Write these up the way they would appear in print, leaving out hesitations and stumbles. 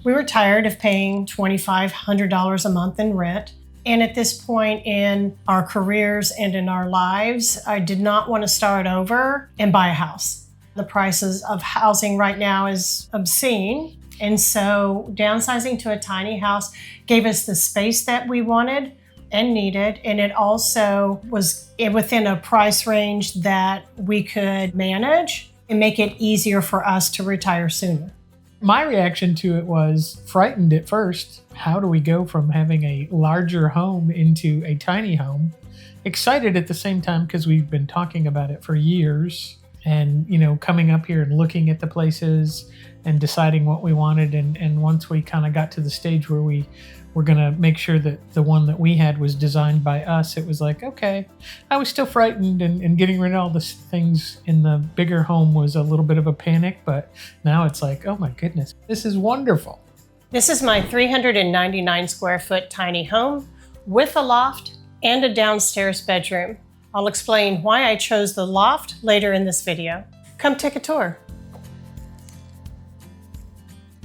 We were tired of paying $2,500 a month in rent. And at this point in our careers and in our lives, I did not want to start over and buy a house. The prices of housing right now is obscene. And so downsizing to a tiny house gave us the space that we wanted and needed. And it also was within a price range that we could manage and make it easier for us to retire sooner. My reaction to it was frightened at first. How do we go from having a larger home into a tiny home? Excited at the same time because we've been talking about it for years and, coming up here and looking at the places and deciding what we wanted. And once we kind of got to the stage where we were going to make sure that the one that we had was designed by us, it was like, okay. I was still frightened and getting rid of all the things in the bigger home was a little bit of a panic, but now it's like, oh my goodness, this is wonderful. This is my 399 square foot tiny home with a loft and a downstairs bedroom. I'll explain why I chose the loft later in this video. Come take a tour.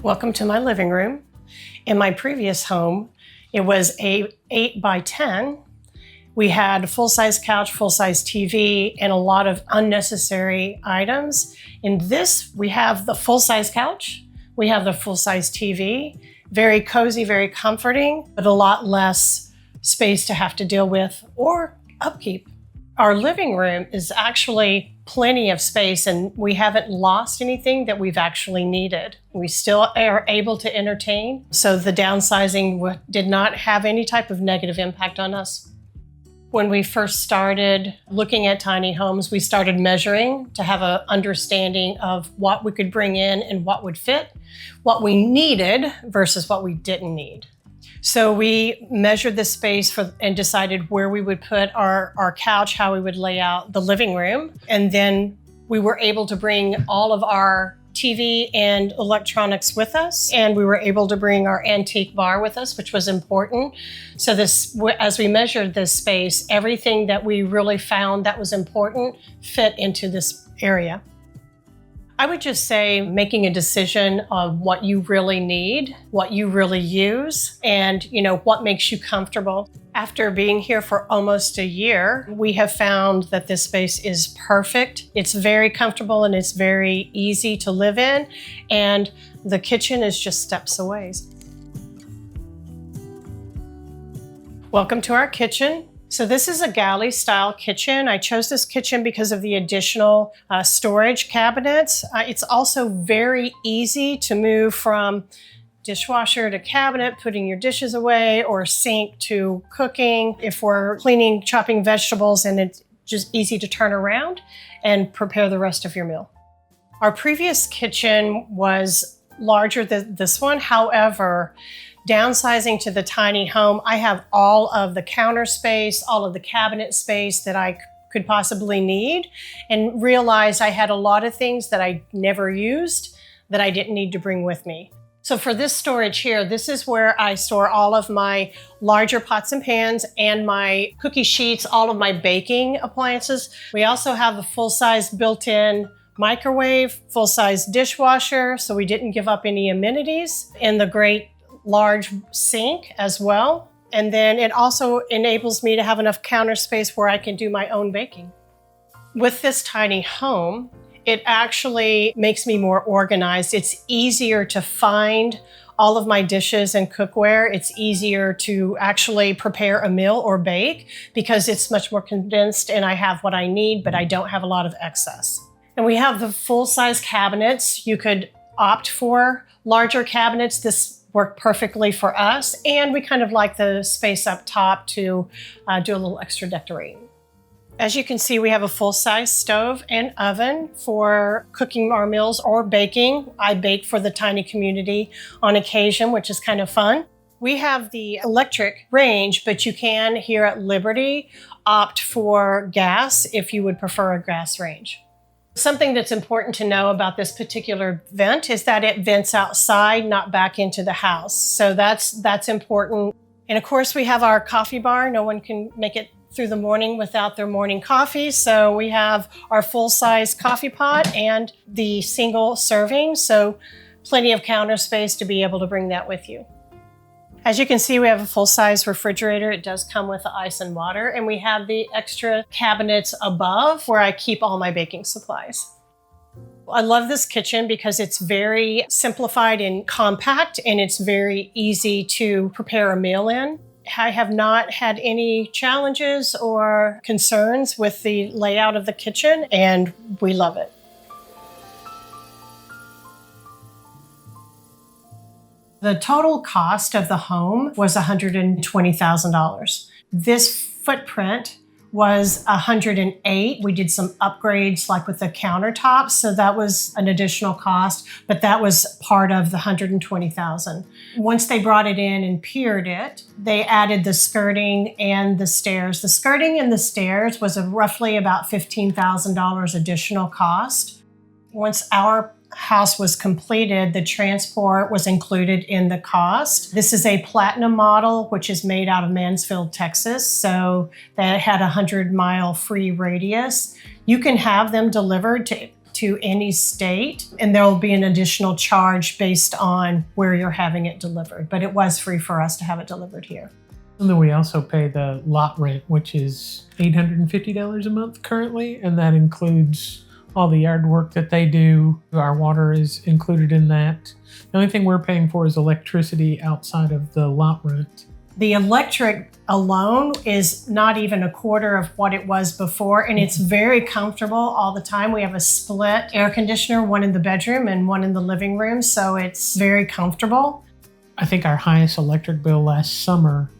Welcome to my living room. In my previous home, it was a 8 by 10. We had a full-size couch, full-size TV, and a lot of unnecessary items. In this, we have the full-size couch. We have the full-size TV. Very cozy, very comforting, but a lot less space to have to deal with or upkeep. Our living room is actually plenty of space, and we haven't lost anything that we've actually needed. We still are able to entertain, so the downsizing did not have any type of negative impact on us. When we first started looking at tiny homes, we started measuring to have an understanding of what we could bring in and what would fit, what we needed versus what we didn't need. So we measured the space and decided where we would put our couch, how we would lay out the living room. And then we were able to bring all of our TV and electronics with us. And we were able to bring our antique bar with us, which was important. So as we measured this space, everything that we really found that was important fit into this area. I would just say making a decision on what you really need, what you really use, and what makes you comfortable. After being here for almost a year, we have found that this space is perfect. It's very comfortable and it's very easy to live in, and the kitchen is just steps away. Welcome to our kitchen. So this is a galley style kitchen. I chose this kitchen because of the additional storage cabinets. It's also very easy to move from dishwasher to cabinet, putting your dishes away, or sink to cooking. If we're cleaning, chopping vegetables, and it's just easy to turn around and prepare the rest of your meal. Our previous kitchen was larger than this one. However, downsizing to the tiny home, I have all of the counter space, all of the cabinet space that I could possibly need, and realized I had a lot of things that I never used that I didn't need to bring with me. So for this storage here, this is where I store all of my larger pots and pans and my cookie sheets, all of my baking appliances. We also have a full-size built-in microwave, full-size dishwasher, so we didn't give up any amenities, and the great large sink as well. And then it also enables me to have enough counter space where I can do my own baking. With this tiny home, it actually makes me more organized. It's easier to find all of my dishes and cookware. It's easier to actually prepare a meal or bake because it's much more condensed and I have what I need, but I don't have a lot of excess. And we have the full-size cabinets. You could opt for larger cabinets. This worked perfectly for us, and we kind of like the space up top to do a little extra decorating. As you can see, we have a full-size stove and oven for cooking our meals or baking. I bake for the tiny community on occasion, which is kind of fun. We have the electric range, but you can here at Liberty opt for gas if you would prefer a gas range. Something that's important to know about this particular vent is that it vents outside, not back into the house. So that's important. And of course, we have our coffee bar. No one can make it through the morning without their morning coffee. So we have our full-size coffee pot and the single serving. So plenty of counter space to be able to bring that with you. As you can see, we have a full-size refrigerator. It does come with the ice and water, and we have the extra cabinets above where I keep all my baking supplies. I love this kitchen because it's very simplified and compact, and it's very easy to prepare a meal in. I have not had any challenges or concerns with the layout of the kitchen, and we love it. The total cost of the home was $120,000. This footprint was $108,000. We did some upgrades like with the countertops, so that was an additional cost, but that was part of the $120,000. Once they brought it in and piered it, they added the skirting and the stairs. The skirting and the stairs was roughly about $15,000 additional cost. Once our house was completed, the transport was included in the cost. This is a platinum model, which is made out of Mansfield, Texas. So that had a 100-mile free radius. You can have them delivered to any state, and there will be an additional charge based on where you're having it delivered. But it was free for us to have it delivered here. And then we also pay the lot rent, which is $850 a month currently, and that includes all the yard work that they do. Our water is included in that. The only thing we're paying for is electricity outside of the lot rent. The electric alone is not even a quarter of what it was before, and it's very comfortable all the time. We have a split air conditioner, one in the bedroom and one in the living room, so it's very comfortable. I think our highest electric bill last summer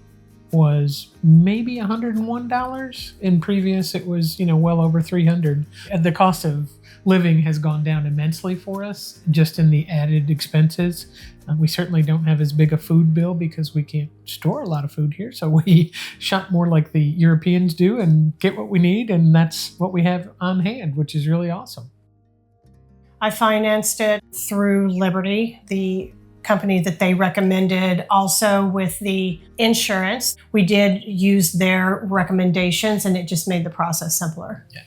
was maybe $101. In previous, it was, well over $300. And the cost of living has gone down immensely for us, just in the added expenses. We certainly don't have as big a food bill because we can't store a lot of food here. So we shop more like the Europeans do and get what we need. And that's what we have on hand, which is really awesome. I financed it through Liberty, the company that they recommended. Also with the insurance, we did use their recommendations, and it just made the process simpler. Yeah.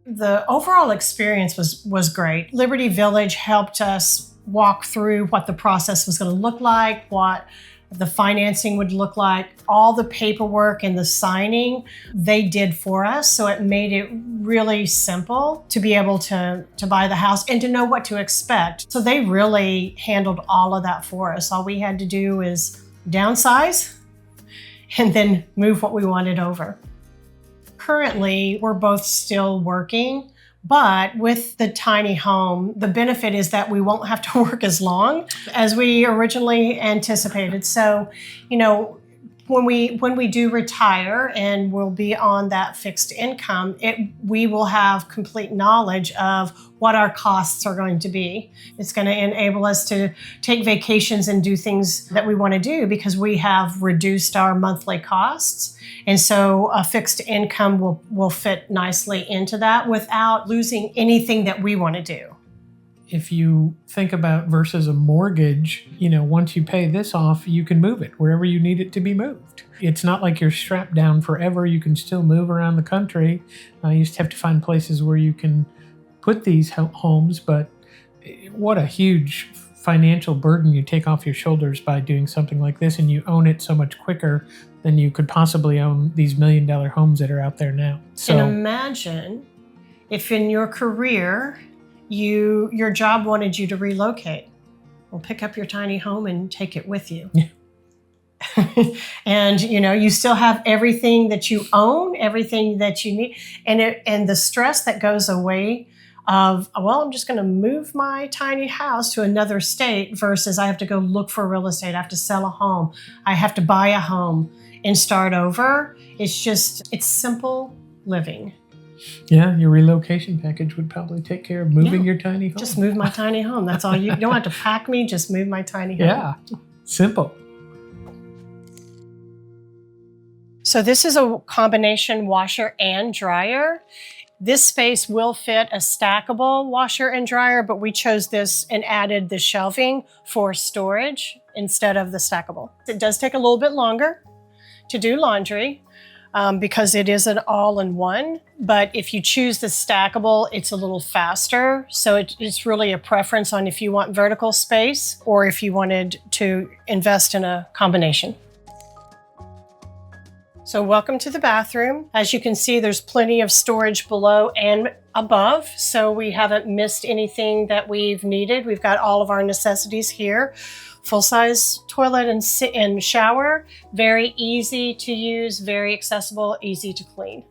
The overall experience was great. Liberty Village helped us walk through what the process was going to look like, what the financing would look like, all the paperwork and the signing they did for us. So it made it really simple to be able to buy the house and to know what to expect. So they really handled all of that for us. All we had to do is downsize and then move what we wanted over. Currently, we're both still working, but with the tiny home, the benefit is that we won't have to work as long as we originally anticipated. So, when we do retire and we'll be on that fixed income, we will have complete knowledge of what our costs are going to be. It's going to enable us to take vacations and do things that we want to do because we have reduced our monthly costs. And so a fixed income will fit nicely into that without losing anything that we want to do. If you think about versus a mortgage, once you pay this off, you can move it wherever you need it to be moved. It's not like you're strapped down forever. You can still move around the country. You just have to find places where you can put these homes, but what a huge financial burden you take off your shoulders by doing something like this, and you own it so much quicker than you could possibly own these $1 million homes that are out there now. So, and imagine if in your career, your job wanted you to relocate. Well, pick up your tiny home and take it with you. Yeah. And you still have everything that you own, everything that you need, and the stress that goes away of, I'm just going to move my tiny house to another state versus I have to go look for real estate. I have to sell a home. I have to buy a home and start over. It's simple living. Yeah, your relocation package would probably take care of moving your tiny home. Just move my tiny home. That's all. You don't have to pack me. Just move my tiny home. Yeah, simple. So this is a combination washer and dryer. This space will fit a stackable washer and dryer, but we chose this and added the shelving for storage instead of the stackable. It does take a little bit longer to do laundry, because it is an all-in-one. But if you choose the stackable, it's a little faster. So it's really a preference on if you want vertical space or if you wanted to invest in a combination. So welcome to the bathroom. As you can see, there's plenty of storage below and above. So we haven't missed anything that we've needed. We've got all of our necessities here. Full-size toilet and shower, very easy to use, very accessible, easy to clean.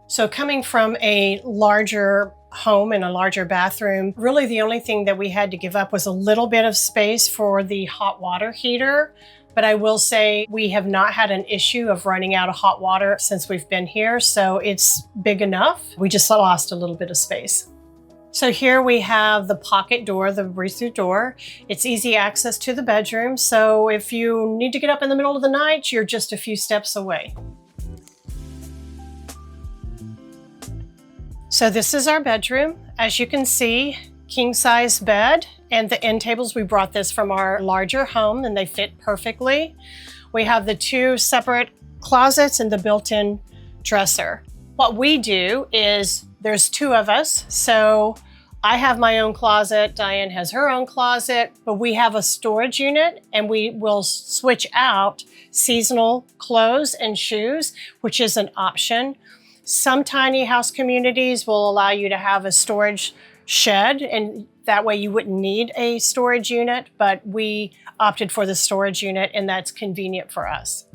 So coming from a larger home and a larger bathroom, really the only thing that we had to give up was a little bit of space for the hot water heater. But I will say we have not had an issue of running out of hot water since we've been here, so it's big enough. We just lost a little bit of space. So here we have the pocket door, the breathe-through door. It's easy access to the bedroom, so if you need to get up in the middle of the night, you're just a few steps away. So this is our bedroom. As you can see, king-size bed, and the end tables, we brought this from our larger home and they fit perfectly. We have the 2 separate closets and the built-in dresser. What we do is there's 2 of us, so I have my own closet, Diane has her own closet, but we have a storage unit and we will switch out seasonal clothes and shoes, which is an option. Some tiny house communities will allow you to have a storage shed, and that way you wouldn't need a storage unit, but we opted for the storage unit and that's convenient for us.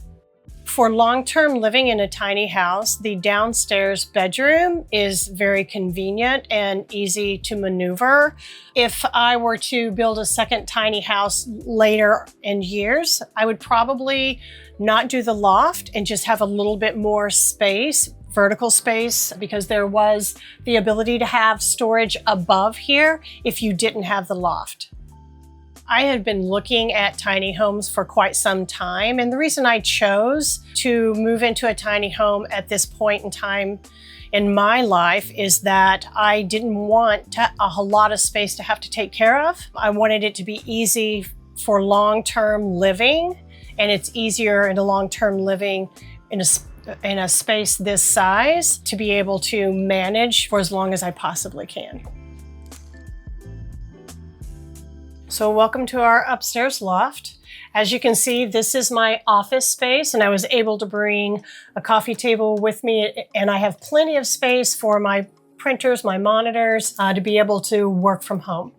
For long-term living in a tiny house, the downstairs bedroom is very convenient and easy to maneuver. If I were to build a second tiny house later in years, I would probably not do the loft and just have a little bit more space, vertical space, because there was the ability to have storage above here if you didn't have the loft. I had been looking at tiny homes for quite some time, and the reason I chose to move into a tiny home at this point in time in my life is that I didn't want a lot of space to have to take care of. I wanted it to be easy for long-term living, and it's easier in a long-term living in a space this size to be able to manage for as long as I possibly can. So welcome to our upstairs loft. As you can see, this is my office space, and I was able to bring a coffee table with me, and I have plenty of space for my printers, my monitors, to be able to work from home.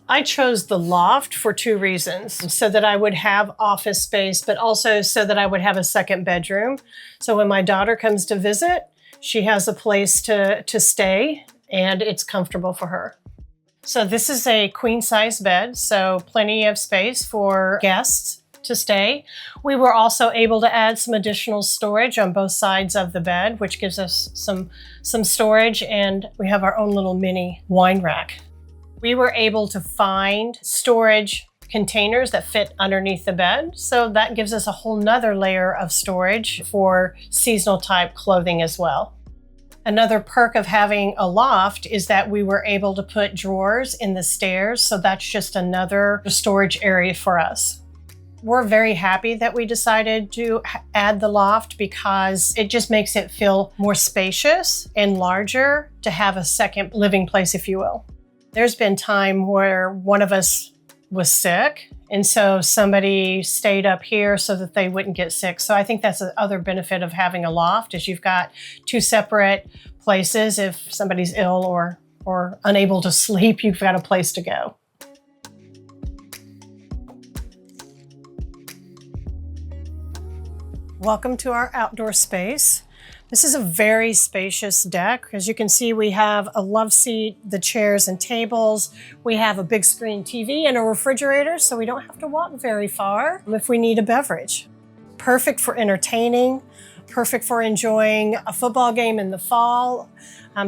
I chose the loft for 2 reasons, so that I would have office space, but also so that I would have a second bedroom. So when my daughter comes to visit, she has a place to stay, and it's comfortable for her. So this is a queen size bed, so plenty of space for guests to stay. We were also able to add some additional storage on both sides of the bed, which gives us some storage, and we have our own little mini wine rack. We were able to find storage containers that fit underneath the bed, so that gives us a whole nother layer of storage for seasonal type clothing as well. Another perk of having a loft is that we were able to put drawers in the stairs, so that's just another storage area for us. We're very happy that we decided to add the loft because it just makes it feel more spacious and larger to have a second living place, if you will. There's been time where one of us was sick, and so somebody stayed up here so that they wouldn't get sick. So I think that's the other benefit of having a loft is you've got 2 separate places. If somebody's ill or unable to sleep, you've got a place to go. Welcome to our outdoor space. This is a very spacious deck. As you can see, we have a love seat, the chairs and tables. We have a big screen TV and a refrigerator, so we don't have to walk very far if we need a beverage. Perfect for entertaining, perfect for enjoying a football game in the fall.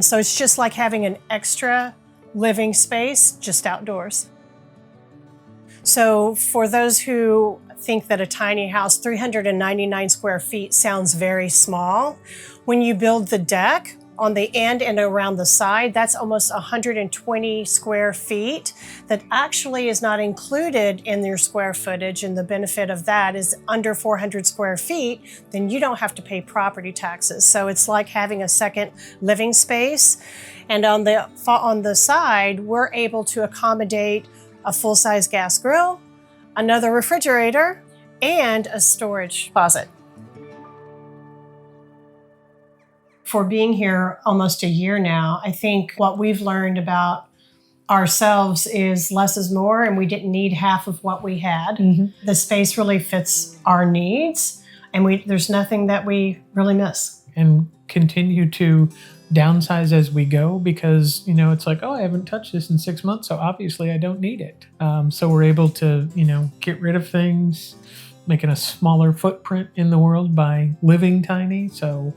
So it's just like having an extra living space just outdoors. So for those who think that a tiny house, 399 square feet, sounds very small, when you build the deck, on the end and around the side, that's almost 120 square feet that actually is not included in your square footage. And the benefit of that is under 400 square feet, then you don't have to pay property taxes. So it's like having a second living space. And on the side, we're able to accommodate a full-size gas grill, another refrigerator, and a storage closet. For being here almost a year now, I think what we've learned about ourselves is less is more, and we didn't need half of what we had. Mm-hmm. The space really fits our needs, and there's nothing that we really miss. And continue to downsize as we go, because it's like, oh, I haven't touched this in 6 months, so obviously I don't need it. So we're able to get rid of things, making a smaller footprint in the world by living tiny. So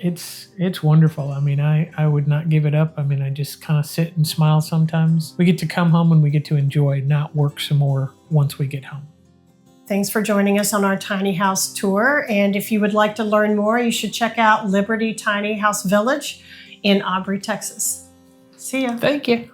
it's wonderful. I mean, I would not give it up. I mean, I just kind of sit and smile sometimes. We get to come home and we get to enjoy, not work some more once we get home. Thanks for joining us on our tiny house tour. And if you would like to learn more, you should check out Liberty Tiny House Village in Aubrey, Texas. See ya. Thank you.